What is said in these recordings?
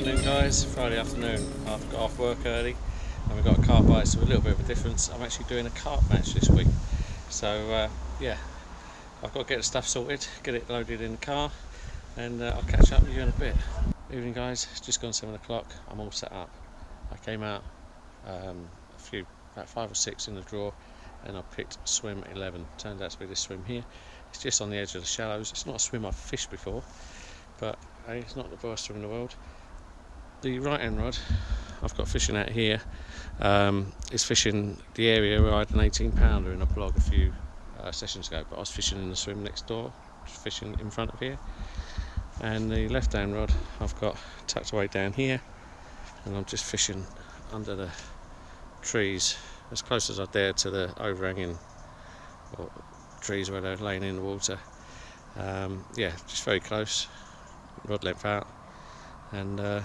afternoon guys, Friday afternoon. I've got off work early and we've got a carp bite, so a little bit of a difference. I'm actually doing a carp match this week, so yeah, I've got to get the stuff sorted, get it loaded in the car, and I'll catch up with you in a bit. Evening guys, it's just gone 7 o'clock, I'm all set up. I came out about 5 or 6 in the draw, and I picked swim 11. Turned out to be this swim here. It's just on the edge of the shallows. It's not a swim I've fished before, but it's not the worst swim in the world. The right hand rod I've got fishing out here is fishing the area where I had an 18 pounder in a blog a few sessions ago, but I was fishing in the swim next door, fishing in front of here. And the left hand rod I've got tucked away down here, and I'm just fishing under the trees as close as I dare to the overhanging trees where they're laying in the water. Yeah, just very close, rod length out, and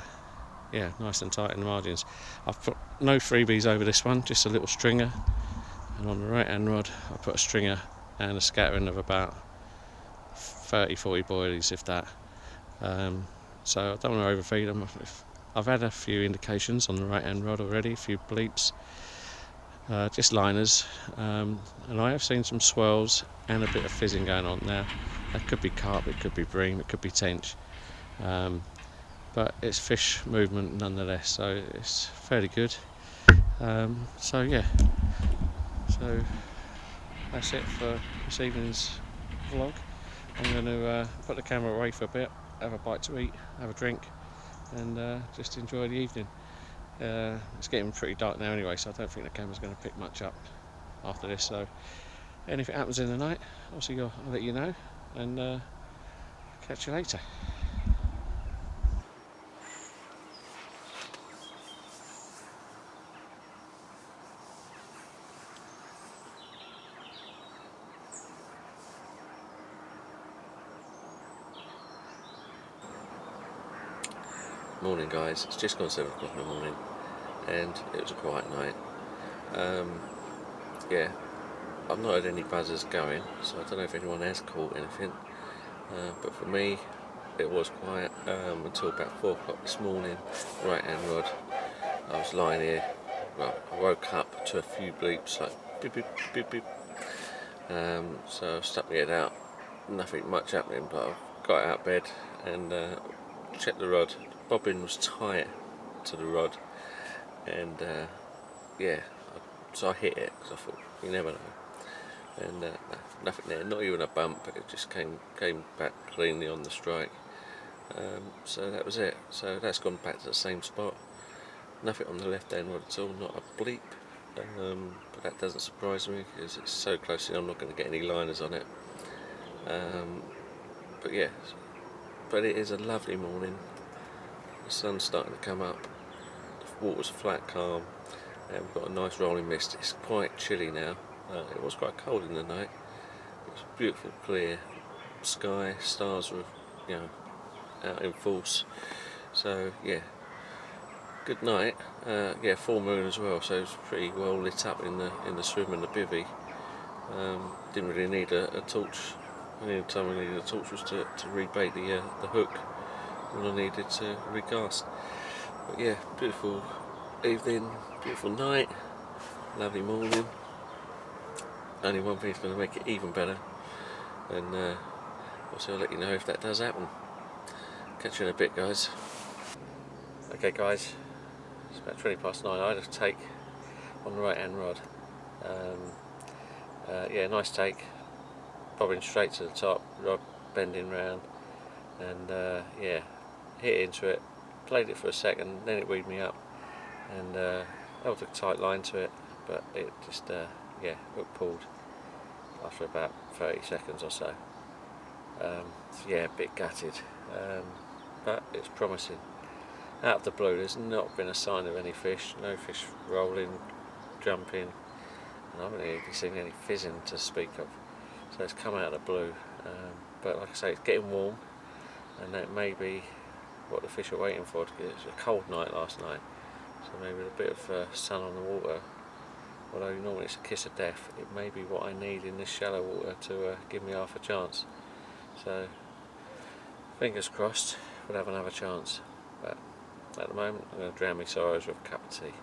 yeah, nice and tight in the margins. I've put no freebies over this one, just a little stringer, and on the right hand rod I put a stringer and a scattering of about 30-40 boilies, if that. So I don't want to overfeed them. I've had a few indications on the right hand rod already, a few bleeps, just liners, and I have seen some swirls and a bit of fizzing going on now. That could be carp, it could be bream, it could be tench, but it's fish movement nonetheless, so it's fairly good. So yeah, so that's it for this evening's vlog. I'm going to put the camera away for a bit, have a bite to eat, have a drink, and just enjoy the evening. It's getting pretty dark now anyway, so I don't think the camera's going to pick much up after this. So anything happens in the night, obviously I'll let you know, and catch you later. Morning guys, it's just gone 7 o'clock in the morning and it was a quiet night. Yeah, I've not had any buzzers going, so I don't know if anyone has caught anything, but for me it was quiet until about 4 o'clock this morning. Right hand rod, I was lying here, well, I woke up to a few bleeps like beep beep beep beep, so I stuck my head out, nothing much happening, but I got out of bed and checked the rod. Bobbin was tight to the rod, and yeah, so I hit it because I thought, you never know, and nothing there, not even a bump. It just came back cleanly on the strike. So that was it. So that's gone back to the same spot. Nothing on the left hand rod at all, not a bleep, but that doesn't surprise me because it's so close in. I'm not going to get any liners on it. But yeah, but it is a lovely morning. The sun's starting to come up, the water's flat, calm, and we've got a nice rolling mist. It's quite chilly now. It was quite cold in the night. It was beautiful, clear sky, stars were, out in force. So yeah, good night. Yeah, full moon as well, so it's pretty well lit up in the swim and the bivvy. Didn't really need a torch. The only time I needed a torch was to rebait the hook when I needed to recast. But yeah, beautiful evening, beautiful night, lovely morning. Only one thing's going to make it even better, and also I'll let you know if that does happen. Catch you in a bit guys. Okay guys, it's about 20 past 9. I had a take on the right hand rod. Yeah, nice take, bobbing straight to the top, rod bending round, and yeah, hit into it, played it for a second, then it weaved me up, and held a tight line to it, but it just yeah, hook pulled after about 30 seconds or so. So yeah, a bit gutted, but it's promising. Out of the blue, there's not been a sign of any fish, no fish rolling, jumping, and I haven't really seen any fizzing to speak of, so it's come out of the blue. But like I say, it's getting warm, and that may be what the fish are waiting for. It was a cold night last night, so maybe a bit of sun on the water, although normally it's a kiss of death, it may be what I need in this shallow water to give me half a chance. So fingers crossed we'll have another chance, but at the moment. I'm going to drown my sorrows with a cup of tea.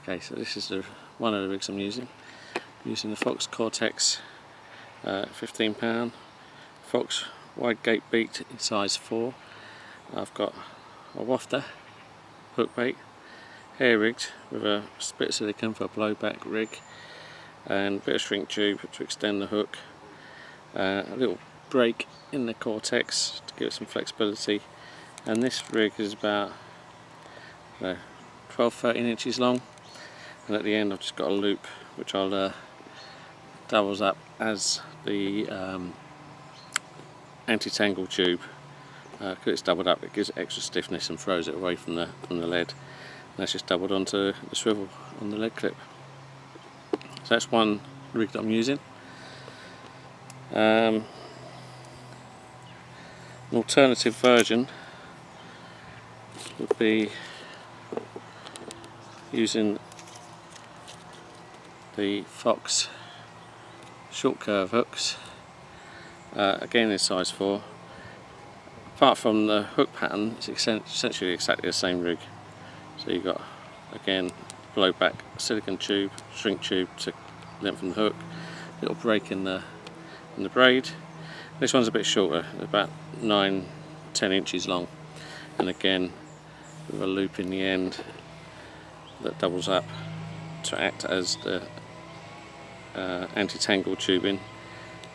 Okay, so this is one of the rigs I'm using. Using the Fox Cortex 15 lb Fox wide gate beat in size 4. I've got a wafter, hook bait, hair rigged with a split silicone for a blowback rig, and a bit of shrink tube to extend the hook, a little break in the Cortex to give it some flexibility, and this rig is about 12-13 inches long, and at the end I've just got a loop which I'll doubles up as the anti-tangle tube. Because it's doubled up, it gives it extra stiffness and throws it away from the lead. And that's just doubled onto the swivel on the lead clip. So that's one rig that I'm using. An alternative version would be using the Fox short curve hooks, again in size 4. Apart from the hook pattern, it's essentially exactly the same rig. So you've got, again, blowback silicone tube, shrink tube to lengthen the hook, little break in the braid. This one's a bit shorter, about 9-10 inches long, and again with a loop in the end that doubles up to act as the anti-tangle tubing.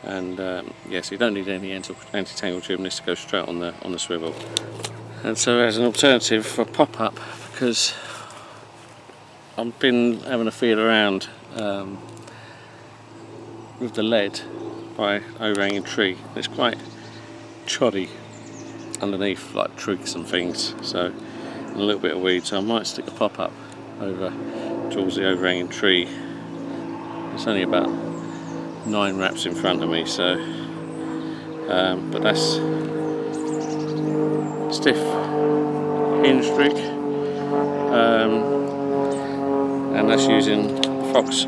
And yes, you don't need any anti-tangle tubing. This goes straight on the swivel. And so, as an alternative for pop-up, because I've been having a feel around with the lead by overhanging tree. It's quite choddy underneath, like twigs and things. So, and a little bit of weed. So I might stick a pop-up over towards the overhanging tree. It's only about 9 wraps in front of me, so but that's stiff hinged rig, and that's using Fox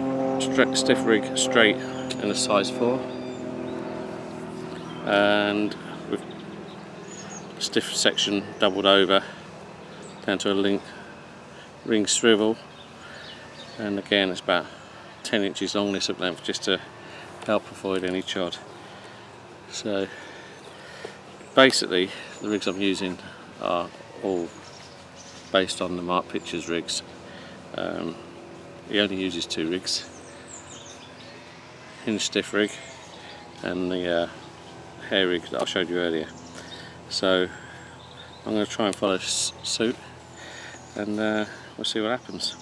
stiff rig straight in a size 4, and with stiff section doubled over down to a ring swivel, and again it's about 10 inches long this hook length, just to help avoid any chod. So basically the rigs I'm using are all based on the Mark Pictures rigs. He only uses 2 rigs, hinge stiff rig and the hair rig that I showed you earlier. So I'm going to try and follow suit, and we'll see what happens.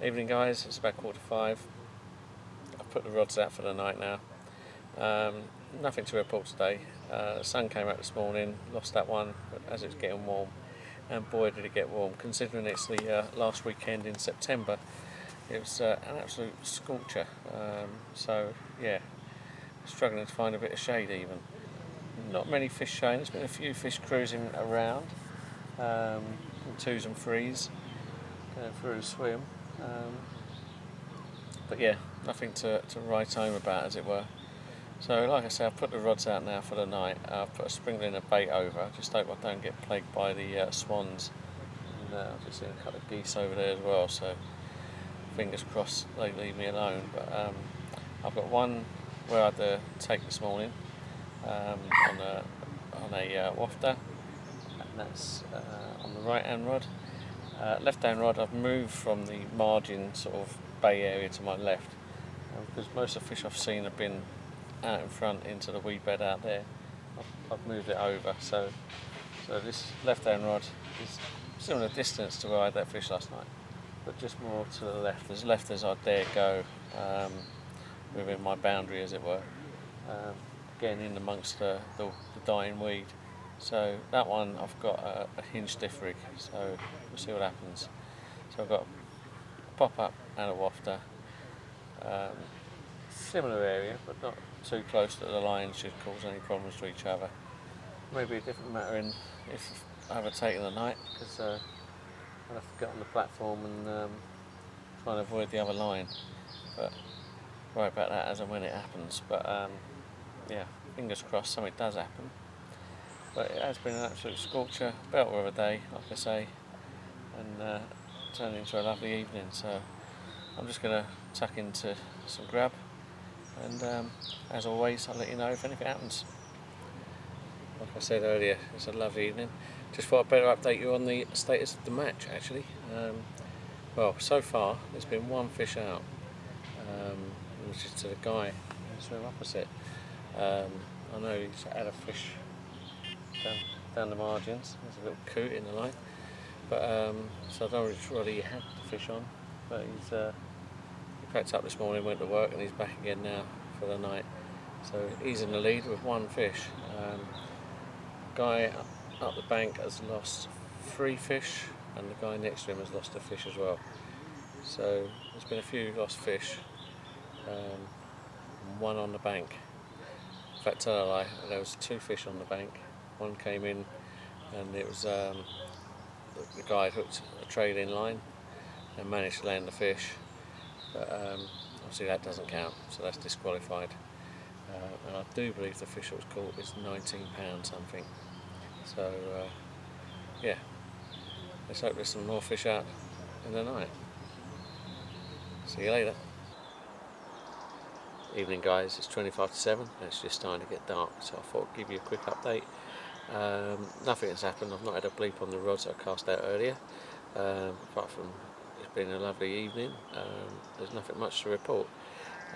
Evening guys, it's about 4:45. I've put the rods out for the night now. Nothing to report today. The sun came out this morning, lost that one as it's getting warm, and boy did it get warm. Considering it's the last weekend in September, it was an absolute scorcher. So yeah, struggling to find a bit of shade even. Not many fish showing. There's been a few fish cruising around, in 2s and 3s, going through the swim. But yeah, nothing to write home about, as it were. So like I say, I've put the rods out now for the night. I've put a sprinkler and a bait over. Just hope I don't get plagued by the swans. And I've just seen a couple of geese over there as well, so fingers crossed they leave me alone. But I've got one where I had to take this morning on a wafter, and that's on the right hand rod. Left hand rod, I've moved from the margin sort of bay area to my left, because most of the fish I've seen have been out in front into the weed bed out there. I've moved it over, so this left hand rod is similar distance to where I had that fish last night, but just more to the left, as left as I dare go, within my boundary, as it were, getting in amongst the dying weed. So that one I've got a hinge stiff rig, so we'll see what happens. So I've got a pop-up and a wafter, similar area but not too close that the lines should cause any problems to each other. Maybe a different matter if I have a take in the night, because I'll have to get on the platform and try and avoid the other line, but worry about that as and when it happens. But yeah, fingers crossed something does happen. But it has been an absolute scorcher, belter of a day, like I say, and turned into a lovely evening. So I'm just going to tuck into some grub, and as always, I'll let you know if anything happens. Like I said earlier, it's a lovely evening. Just thought I'd better update you on the status of the match, actually. Well, so far there's been one fish out, which is to the guy who's swim opposite. I know he's had a fish down the margins. There's a little coot in the line, but so I don't know which rod he had the fish on, but he packed up this morning, went to work, and he's back again now for the night. So he's in the lead with one fish. Guy up the bank has lost 3 fish, and the guy next to him has lost a fish as well. So there's been a few lost fish, and one on the bank. In fact, tell a lie, there was 2 fish on the bank. One came in, and it was the guy hooked a trailing line and managed to land the fish, but obviously that doesn't count, so that's disqualified. And I do believe the fish that was caught is £19 something. So yeah, let's hope there's some more fish out in the night. See you later. Evening guys, it's 25 to 7, and it's just starting to get dark, so I thought I'd give you a quick update. Nothing has happened. I've not had a bleep on the rods that I cast out earlier, apart from it's been a lovely evening. There's nothing much to report.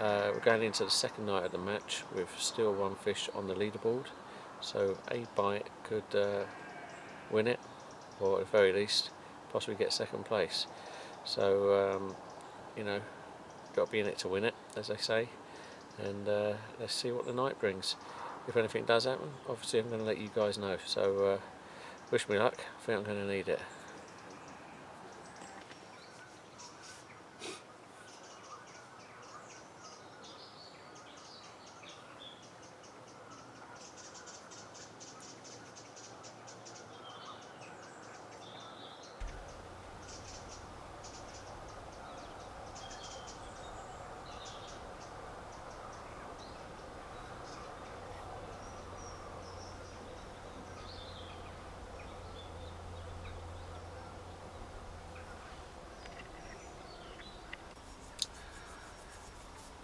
We're going into the second night of the match with still 1 fish on the leaderboard, so a bite could win it, or at the very least possibly get second place. So you know, got to be in it to win it, as they say, and let's see what the night brings. If anything does happen, obviously I'm going to let you guys know, so wish me luck. I think I'm going to need it.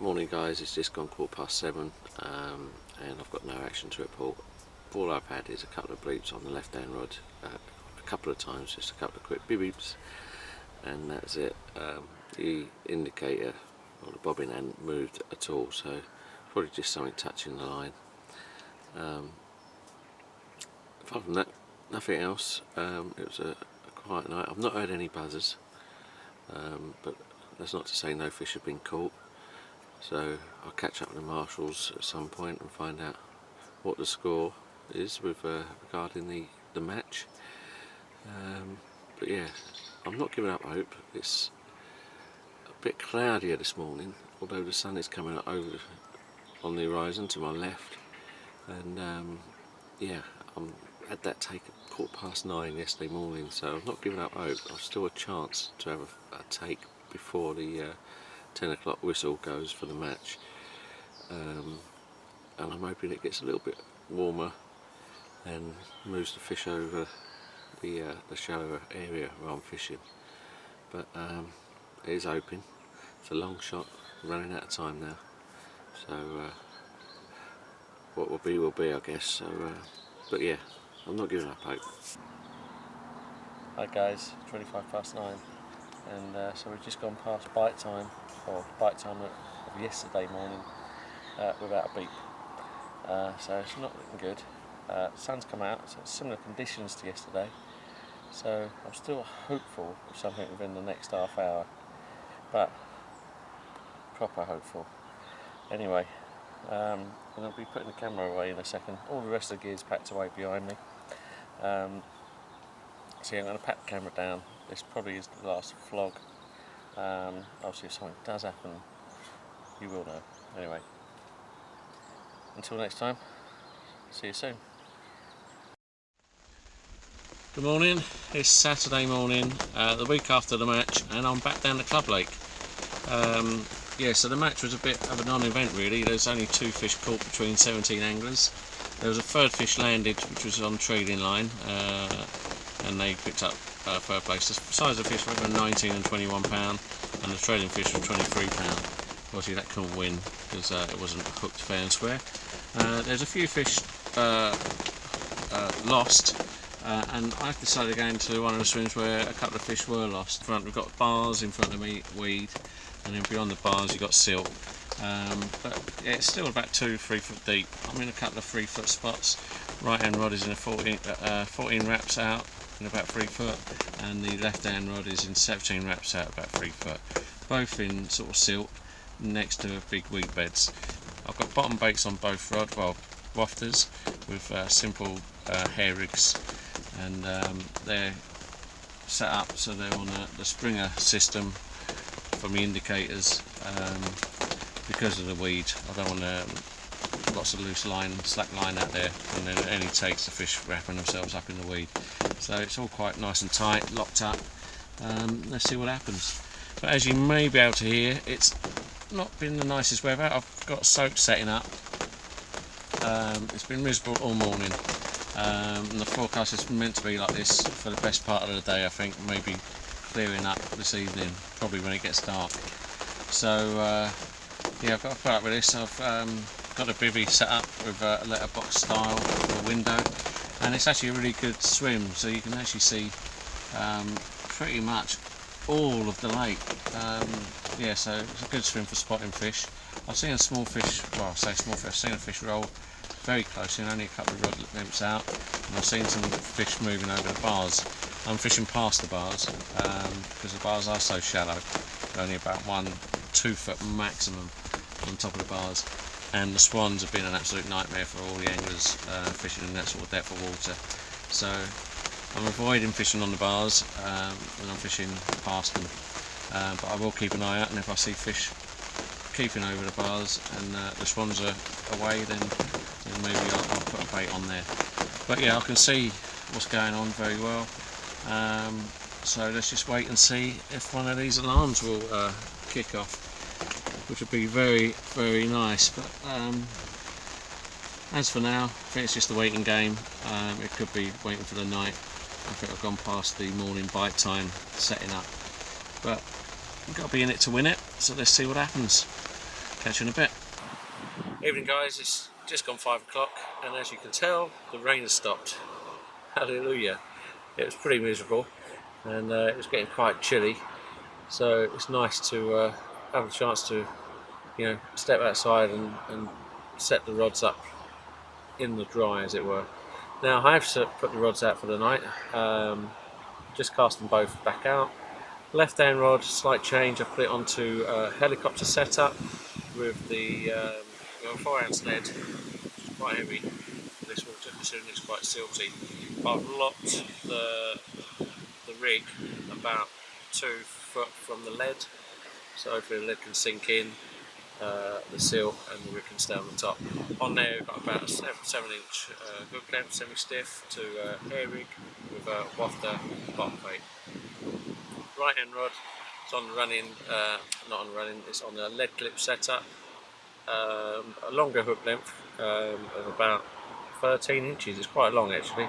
Morning guys, it's just gone 7:15, and I've got no action to report. All I've had is a couple of bleeps on the left hand rod, a couple of times, just a couple of quick beeps, and that's it. The indicator or the bobbin hadn't moved at all, so probably just something touching the line. Apart from that, nothing else. It was a quiet night. I've not heard any buzzers, but that's not to say no fish have been caught. So I'll catch up with the marshals at some point and find out what the score is with regarding the match. But yeah, I'm not giving up hope. It's a bit cloudier this morning, although the sun is coming up over on the horizon to my left, and yeah, I'm had that take at 9:15 yesterday morning, so I'm not giving up hope. I've still a chance to have a take before the 10 o'clock whistle goes for the match, and I'm hoping it gets a little bit warmer and moves the fish over the shallower area where I'm fishing. But it is open. It's a long shot, running out of time now, so what will be, I guess. So but yeah, I'm not giving up hope. Hi guys, 9:25, and so we've just gone past bite time, or bite time of yesterday morning, without a beep. So it's not looking good. Sun's come out, so it's similar conditions to yesterday. So I'm still hopeful of something within the next half hour, but proper hopeful. Anyway, and I'll be putting the camera away in a second. All the rest of the gear's packed away behind me. So yeah, I'm going to pack the camera down. This probably is the last vlog. Obviously if something does happen, you will know. Anyway, until next time, see you soon. Good morning, it's Saturday morning, the week after the match, and I'm back down the Club Lake. Yeah, so the match was a bit of a non-event really. There's only 2 fish caught between 17 anglers. There was a third fish landed, which was on trading line, and they picked up third place. The size of the fish were around 19 and 21 pound, and the trading fish was 23 pound. Obviously that couldn't win because it wasn't hooked fair and square. There's a few fish lost. And I've decided to go into one of the swims where a couple of fish were lost. In front we've got bars, in front of me weed, and then beyond the bars you've got silt. But yeah, it's still about 2-3 foot deep. I'm in a couple of 3 foot spots. Right hand rod is in a 14 wraps out in about 3 foot, and the left hand rod is in 17 wraps out about 3 foot. Both in sort of silt next to big weed beds. I've got bottom baits on both wafters with simple hair rigs, and they're set up so they're on the Springer system from the indicators. Because of the weed, I don't want lots of loose line, slack line out there, and then it only takes the fish wrapping themselves up in the weed. So it's all quite nice and tight, locked up. Let's see what happens. But as you may be able to hear, it's not been the nicest weather. I've got soap setting up. It's been miserable all morning. And the forecast is meant to be like this for the best part of the day, I think, maybe clearing up this evening, probably when it gets dark. So yeah, I've got to put up with this. I've got a bivvy set up with a letterbox style for a window, and it's actually a really good swim, so you can actually see pretty much all of the lake. Yeah, so it's a good swim for spotting fish. I've seen a small fish, well I say small fish, I've seen a fish roll very close in, only a couple of rod lengths out, and I've seen some fish moving over the bars. I'm fishing past the bars because the bars are so shallow, only about 1-2 foot maximum on top of the bars, and the swans have been an absolute nightmare for all the anglers fishing in that sort of depth of water. So I'm avoiding fishing on the bars when I'm fishing past them, but I will keep an eye out, and if I see fish keeping over the bars and the swans are away, then maybe I'll put a bait on there. But yeah, I can see what's going on very well, so let's just wait and see if one of these alarms will kick off, which would be very, very nice. But as for now, I think it's just a waiting game. It could be waiting for the night. I think I've gone past the morning bite time setting up, but you've got to be in it to win it, so let's see what happens. Catch you in a bit. Evening guys, it's just gone 5 o'clock, and as you can tell, the rain has stopped. Hallelujah. It was pretty miserable, and it was getting quite chilly, so it's nice to have a chance to, you know, step outside and set the rods up in the dry, as it were. Now I have put the rods out for the night, just cast them both back out. Left hand rod, slight change, I've put it onto a helicopter setup with the 4-ounce lead, which is quite heavy for this water considering it's quite silty. I've locked the rig about 2 foot from the lead, so hopefully the lead can sink in, the silt, and the rig can stay on the top. On there we've got about a 7-inch hook length, semi-stiff, to hair rig with a wafter bottom bait. Right hand rod, it's on the running, not on the running, it's on the lead clip setup, a longer hook length of about 13 inches, it's quite long actually,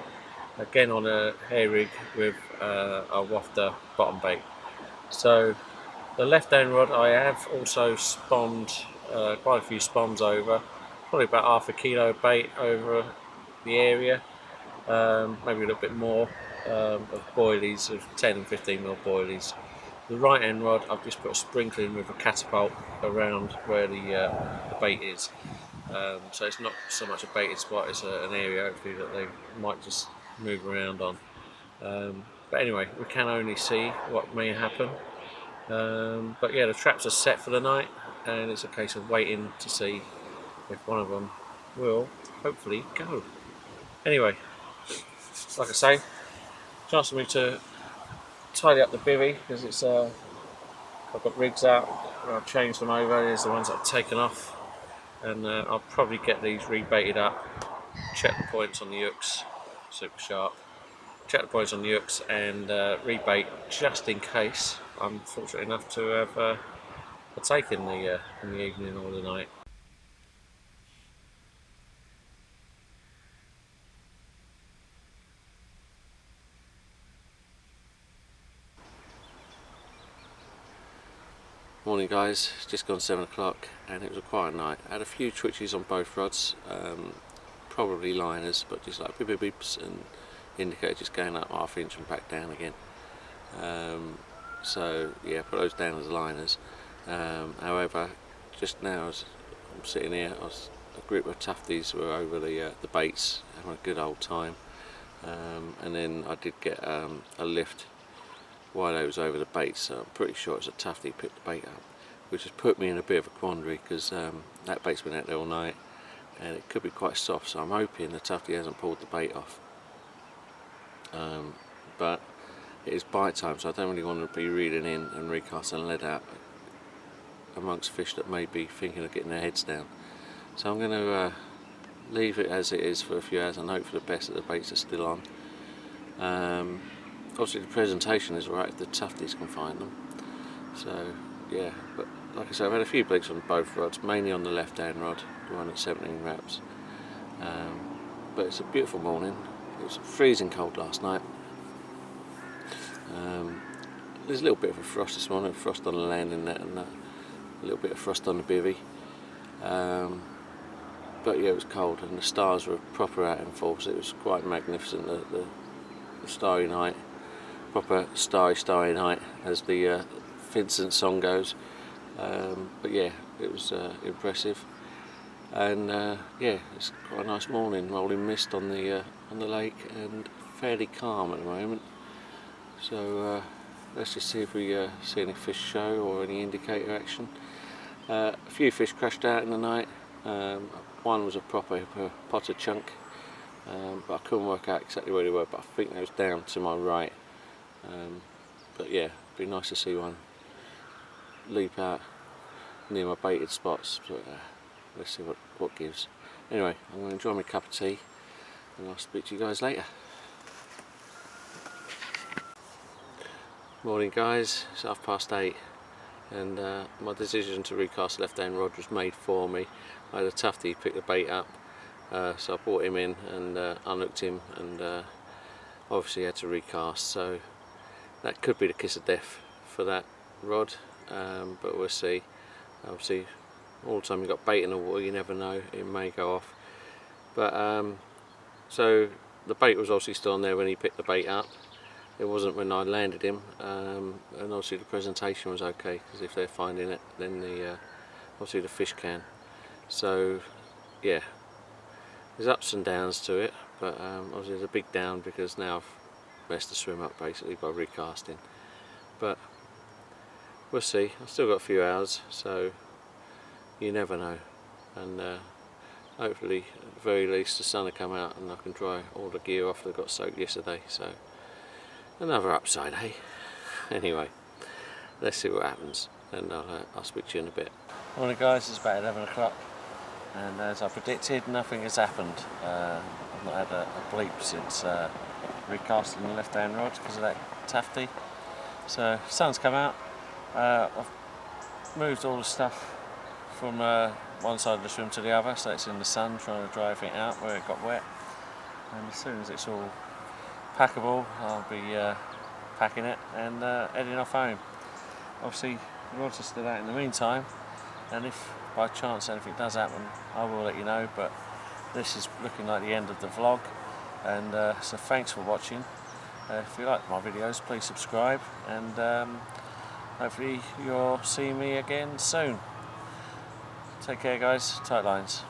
again on a hair rig with a wafter bottom bait. So the left hand rod I have also spommed quite a few spoms over, probably about half a kilo bait over the area, maybe a little bit more of boilies, of 10 and 15 mil boilies. The right hand rod I've just put a sprinkler in with a catapult around where the bait is, so it's not so much a baited spot, it's an area hopefully that they might just move around on. But anyway, we can only see what may happen. But yeah, the traps are set for the night, and it's a case of waiting to see if one of them will hopefully go. Anyway, like I say, chance for me to tidy up the bivvy because it's I've got rigs out, I've changed them over. Here's the ones that I've taken off, and I'll probably get these rebaited up, check the points on the hooks, super sharp, chat to the boys on the hooks and rebait just in case I'm fortunate enough to have taken in the evening or the night. Morning guys, it's just gone 7 o'clock and it was a quiet night. I had a few twitches on both rods, probably liners, but just like beep beep beeps and indicator just going up ½ inch and back down again. So yeah, put those down as liners. However, just now as I'm sitting here, a group of toughies were over the baits, having a good old time, and then I did get a lift while I was over the bait, so I'm pretty sure it's a tufty picked the bait up, which has put me in a bit of a quandary because that bait's been out there all night and it could be quite soft, so I'm hoping the tufty hasn't pulled the bait off. But it is bite time, so I don't really want to be reeling in and recasting lead out amongst fish that may be thinking of getting their heads down. So I'm going to leave it as it is for a few hours and hope for the best that the baits are still on. Obviously the presentation is right if the tufties can find them, so yeah, but like I said, I've had a few bleaks on both rods, mainly on the left hand rod, the one at 17 wraps, but it's a beautiful morning. It was freezing cold last night. There's a little bit of a frost this morning, frost on the landing net and a little bit of frost on the bivvy, but yeah, it was cold and the stars were proper out in full, so it was quite magnificent, the starry night. Proper starry night, as the Vincent song goes. But yeah, it was impressive, and yeah, it's quite a nice morning. Rolling mist on the lake, and fairly calm at the moment. So let's just see if we see any fish show or any indicator action. A few fish crashed out in the night. One was a proper potter chunk, but I couldn't work out exactly where they were. But I think they was down to my right. But yeah, it'd be nice to see one leap out near my baited spots, but let's see what gives. Anyway, I'm going to enjoy my cup of tea and I'll speak to you guys later. Morning guys, it's 8:30 and my decision to recast left hand rod was made for me. I had a tufty pick the bait up, so I brought him in and unhooked him, and obviously had to recast, so that could be the kiss of death for that rod, but we'll see. Obviously all the time you've got bait in the water, you never know, it may go off. But so the bait was obviously still on there when he picked the bait up. It wasn't when I landed him, and obviously the presentation was okay, because if they're finding it, then obviously the fish can. So yeah, there's ups and downs to it, but obviously there's a big down because now I've messed the swim up basically by recasting. But we'll see. I've still got a few hours, so you never know. And hopefully, at the very least, the sun will come out and I can dry all the gear off that got soaked yesterday. So another upside, hey? Anyway, let's see what happens, and I'll speak to you in a bit. Morning guys, it's about 11 o'clock and as I predicted, nothing has happened. I've not had a bleep since recasting the left hand rod because of that tufty. So sun's come out. I've moved all the stuff from one side of the swim to the other, so it's in the sun, trying to dry everything out where it got wet, and as soon as it's all packable I'll be packing it and heading off home. Obviously the rods are still out in the meantime, and if by chance anything does happen I will let you know, but this is looking like the end of the vlog, and so thanks for watching. If you like my videos, please subscribe, and hopefully you'll see me again soon. Take care guys, tight lines.